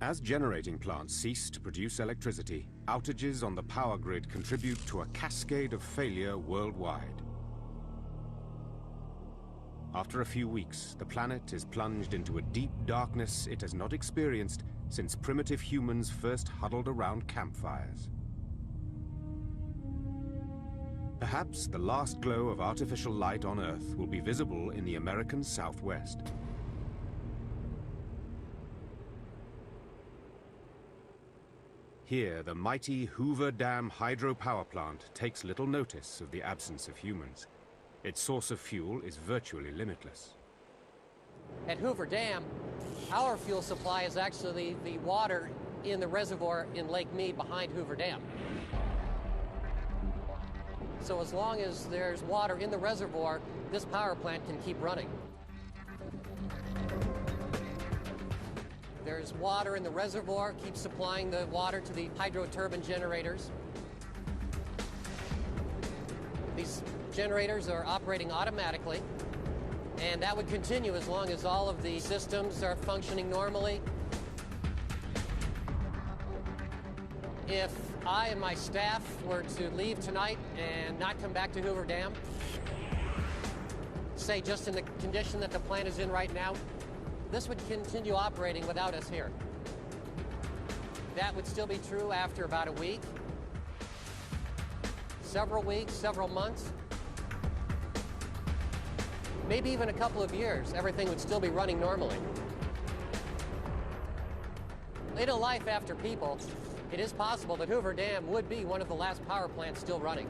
As generating plants cease to produce electricity, outages on the power grid contribute to a cascade of failure worldwide. After a few weeks, the planet is plunged into a deep darkness it has not experienced since primitive humans first huddled around campfires. Perhaps the last glow of artificial light on Earth will be visible in the American Southwest. Here, the mighty Hoover Dam hydropower plant takes little notice of the absence of humans. Its source of fuel is virtually limitless. At Hoover Dam, our fuel supply is actually the water in the reservoir in Lake Mead behind Hoover Dam. So as long as there's water in the reservoir, this power plant can keep running. There's water in the reservoir, keeps supplying the water to the hydro turbine generators. These generators are operating automatically, and that would continue as long as all of the systems are functioning normally. If I and my staff were to leave tonight and not come back to Hoover Dam, say just in the condition that the plant is in right now, this would continue operating without us here. That would still be true after about a week, several weeks, several months, maybe even a couple of years. Everything would still be running normally. In a life after people, it is possible that Hoover Dam would be one of the last power plants still running.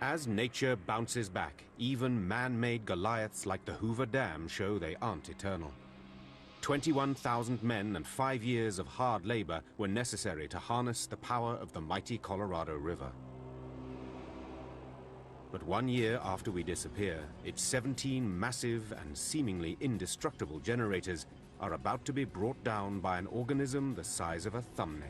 As nature bounces back, even man-made Goliaths like the Hoover Dam show they aren't eternal. 21,000 men and 5 years of hard labor were necessary to harness the power of the mighty Colorado River. But 1 year after we disappear, its 17 massive and seemingly indestructible generators are about to be brought down by an organism the size of a thumbnail.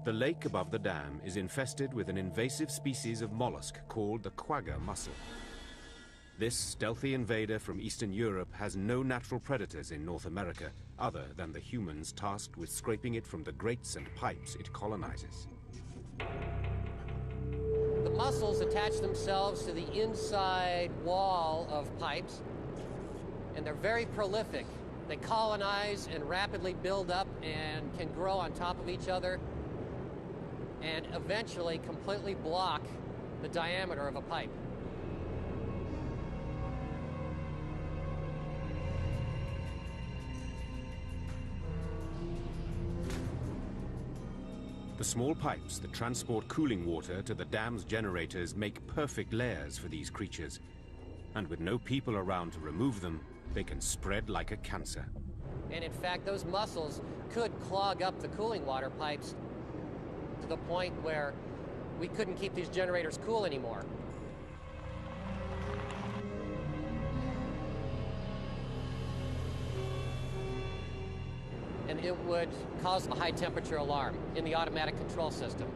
The lake above the dam is infested with an invasive species of mollusk called the quagga mussel. This stealthy invader from Eastern Europe has no natural predators in North America other than the humans tasked with scraping it from the grates and pipes it colonizes. The mussels attach themselves to the inside wall of pipes, and they're very prolific. They colonize and rapidly build up and can grow on top of each other and eventually completely block the diameter of a pipe. The small pipes that transport cooling water to the dam's generators make perfect layers for these creatures. And with no people around to remove them, they can spread like a cancer. And in fact, those mussels could clog up the cooling water pipes to the point where we couldn't keep these generators cool anymore. And it would cause a high temperature alarm in the automatic control system.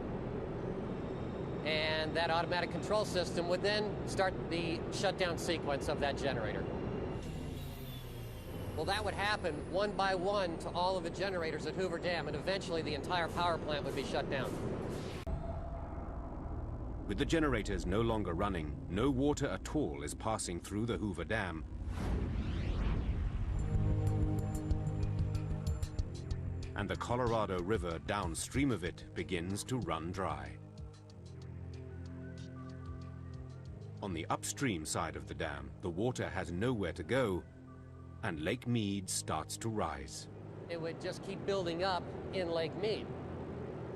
And that automatic control system would then start the shutdown sequence of that generator. Well, that would happen one by one to all of the generators at Hoover Dam, and eventually the entire power plant would be shut down. With the generators no longer running, no water at all is passing through the Hoover Dam. And the Colorado River downstream of it begins to run dry. On the upstream side of the dam, the water has nowhere to go, and Lake Mead starts to rise. It would just keep building up in Lake Mead,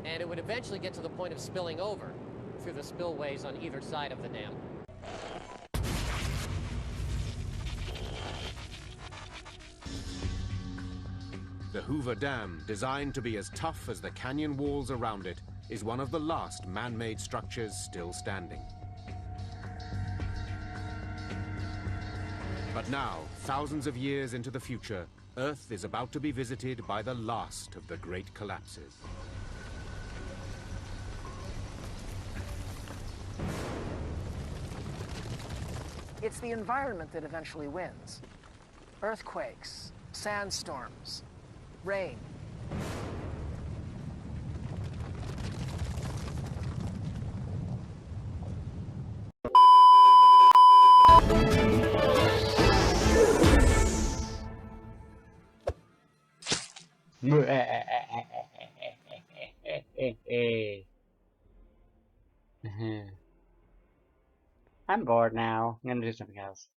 and it would eventually get to the point of spilling over through the spillways on either side of the dam. The Hoover Dam, designed to be as tough as the canyon walls around it, is one of the last man-made structures still standing. But now, thousands of years into the future, Earth is about to be visited by the last of the great collapses. It's the environment that eventually wins. Earthquakes, sandstorms, rain. I'm bored now. I'm gonna do something else.